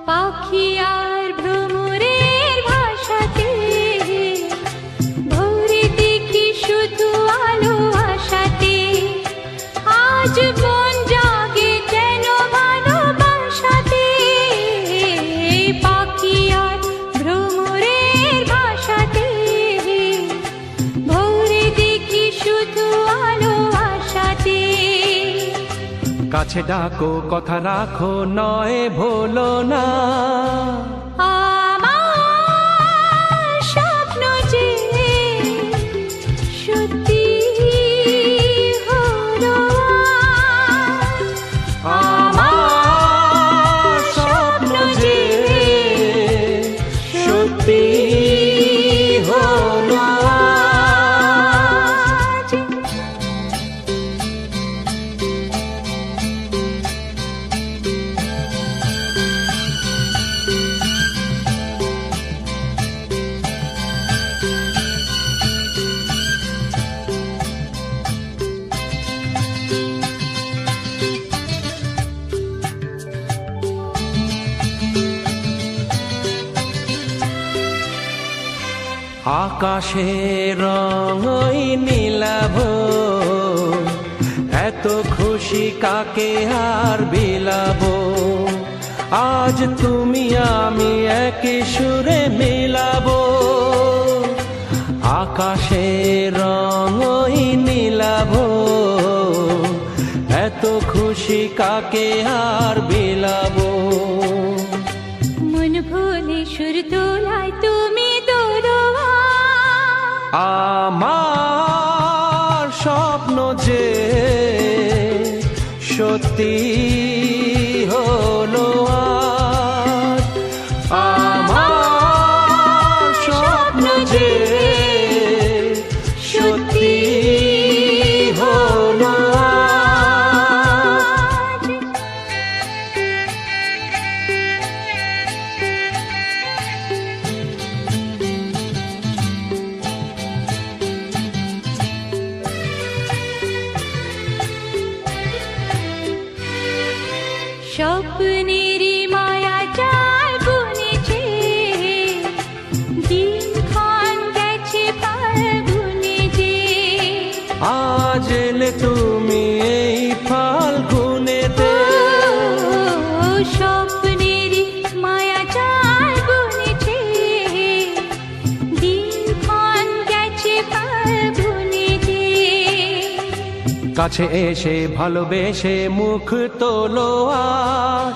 পাখি আর ভ্রমরের ভাষাতে ভোরে দেখি শুধু আলো আশাতে। আজ মন জাগে যেন ভালোবাসাতে। পাখি আর ভ্রমরের ভাষাতে ভোরে দেখি শুধু আলো আশাতে। কাছে ডাকো কথা রাখো নয় ভোলো না। আমার স্বপ্ন যে সত্যি হলো আজ। আমার স্বপ্ন যে সত্যি হলো আজ। আকাশের রঙই নীলাভ, এত খুশি কাকে আর বিলাবো। আজ তুমি আমি একই সুরে মিলাবো। আকাশের রঙই নীলাভ, এত খুশি কাকে আর বিলাবো। মন ভুলে সুর তোলায় তুমি দোলো আমার স্বপ্ন যে সত্যি হলো আজ। আমার স্বপ্ন যে সত্যি হলো আজ। স্বপ্নেরই মায়া জাল বুনেছে, দিনক্ষণ গেছে ফাল্গুনে যে। আজ এলে তুমি এই ফাল্গুনেতে। ও স্বপ্নেরই মায়া জাল বুনেছে, দিনক্ষণ গেছে ফাল্গুনে যে। কাছে এসে ভালোবেসে মুখ তোলো আর